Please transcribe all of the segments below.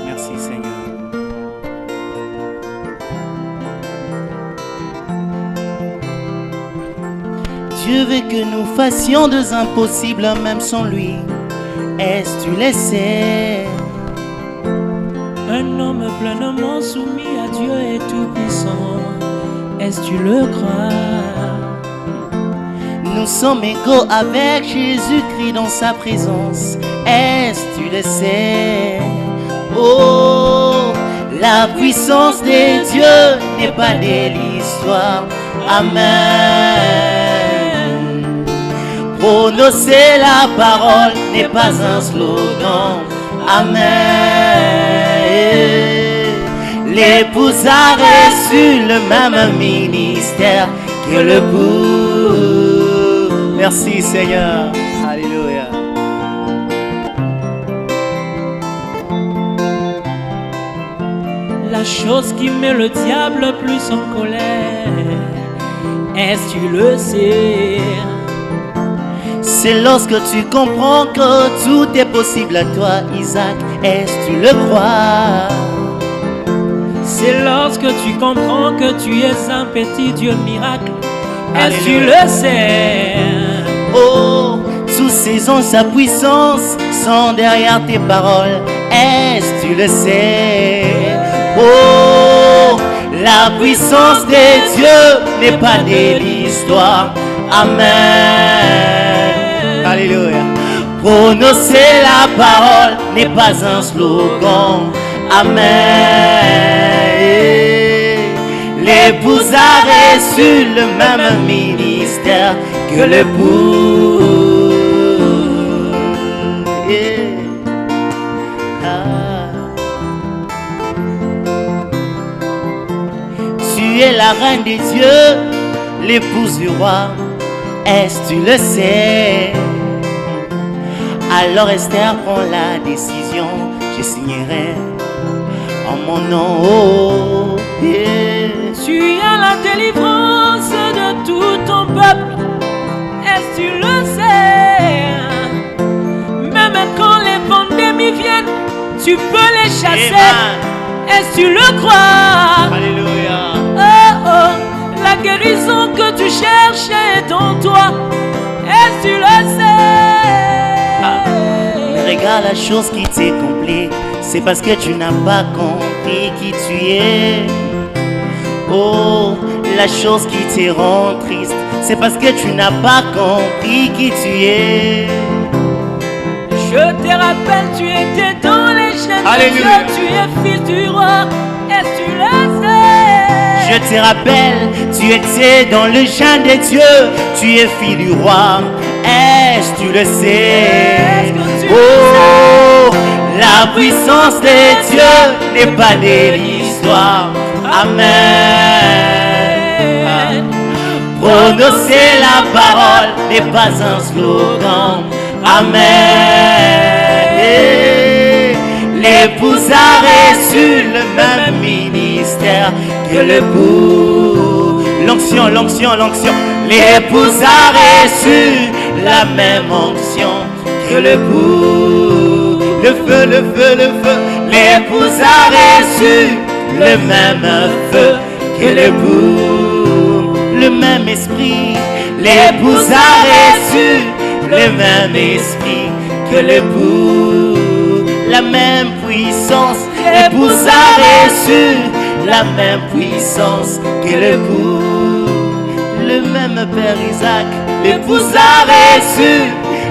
Merci Seigneur. Dieu veut que nous fassions des impossibles même sans lui. Est-ce que tu le sais? Un homme pleinement soumis à Dieu est tout puissant. Est-ce que tu le crois? Nous sommes égaux avec Jésus-Christ dans sa présence. Est-ce que tu le sais? Oh, la puissance de Dieu n'est pas de l'histoire. Amen. Prononcer la parole n'est pas un slogan. Amen. L'épouse a reçu le même ministère que l'époux. Merci Seigneur. Alléluia. La chose qui met le diable plus en colère, est-ce que tu le sais? C'est lorsque tu comprends que tout est possible à toi, Isaac. Est-ce que tu le crois? C'est lorsque tu comprends que tu es un petit Dieu miracle. Est-ce que tu le sais? Oh, sous saison sa puissance sont derrière tes paroles. Est-ce que tu le sais? Oh, la puissance de Dieu n'est pas de l'histoire. Amen. Alléluia. Prononcer la parole n'est pas un slogan. Amen. L'épouse a reçu le même ministère que l'époux. Tu es la reine des dieux, l'épouse du roi. Est-ce que tu le sais? Alors Esther prend la décision. Je signerai en mon nom. Oh, yeah. Tu as la délivrance de tout ton peuple. Est-ce que tu le sais? Même quand les pandémies viennent, tu peux les chasser. Amen. Est-ce que tu le crois? Alléluia. Oh oh, la guérison que tu cherches est en toi. Est-ce que tu le sais? Regarde la chose qui t'est compliquée. C'est parce que tu n'as pas compris qui tu es. Oh, la chose qui te rend triste, c'est parce que tu n'as pas compris qui tu es. Je te rappelle, tu étais dans les chaînes de Dieu. Tu es fils du roi. Est-ce que tu le sais? Je te rappelle, tu étais dans le chant de Dieu. Tu es fille du roi. Est-ce que tu le sais? Oh, la puissance de Dieu n'est pas de l'histoire. Amen. Prononcer la parole n'est pas un slogan. Amen. L'épouse a reçu le même ministère que l'époux. L'onction, l'onction, l'onction. L'épouse a reçu la même onction que l'époux. Le feu, le feu, le feu. L'épouse a reçu le même feu que l'époux. Le même esprit. L'épouse a reçu le même esprit que l'époux. La même puissance. L'épouse a reçu la même puissance que l'époux. Le même Père Isaac. L'épouse a reçu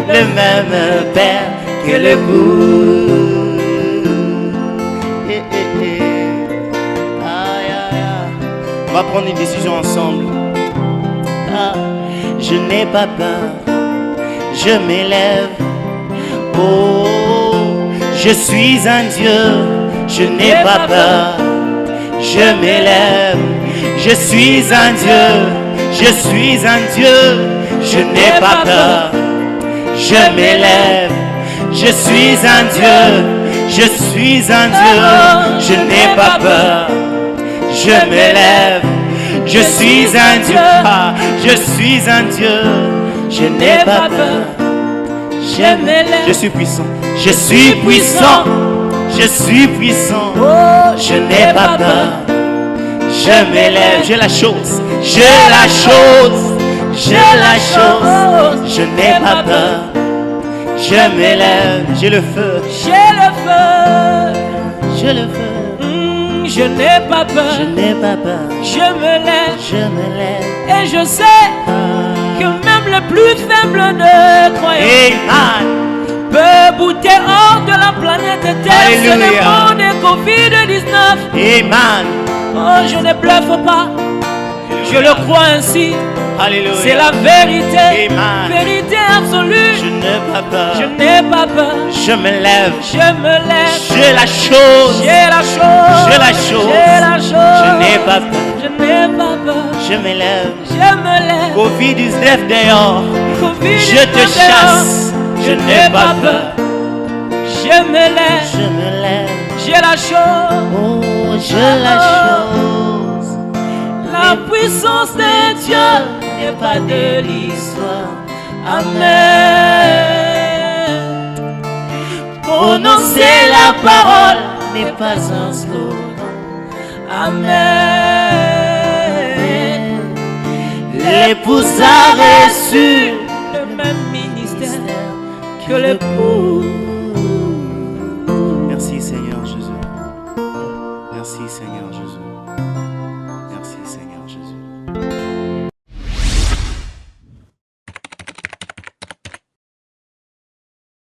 le même Père que l'époux. On va prendre une décision ensemble. Je n'ai pas peur, je m'élève. Oh, je suis un Dieu, je n'ai pas peur, je m'élève. Je suis un Dieu, je suis un Dieu, je n'ai pas peur, je m'élève. Je suis un Dieu, je suis un Dieu, je n'ai pas peur, je m'élève. Je suis un Dieu, je suis un Dieu, je n'ai pas peur, Je m'élève. Je suis puissant. Je suis puissant. Je suis puissant. Oh, Je n'ai pas peur. Je m'élève. J'ai la chose. J'ai la chose. J'ai la chose. Je n'ai pas peur. Je m'élève. J'ai le feu. J'ai le feu. J'ai le feu. Je n'ai pas peur. Je n'ai pas peur. Je me lève. Je me lève. Et je sais que même le plus faible de croyants Amen. peut bouter hors de la planète Terre. Ce Alléluia. démon de Covid-19. Amen. Oh, je ne bluffe pas. Je le crois ainsi. Alléluia. C'est la vérité. Amen. Vérité absolue. Je n'ai pas peur. Je n'ai pas peur. Je me lève. Je me lève. J'ai la chose. J'ai la chose. J'ai la chose. J'ai la chose. Je n'ai pas peur. Je n'ai pas peur. Je me lève. Je me lève. Covid-19 dehors. Covid Je te chasse. Je n'ai pas peur. Je me lève. Je me lève. J'ai la chose. Oh, j'ai la chose. La puissance de Dieu n'est pas de l'histoire. Amen. Prononcer la parole n'est pas un slogan. Amen. L'épouse a reçu le même ministère que l'époux. Merci Seigneur Jésus. Merci Seigneur Jésus.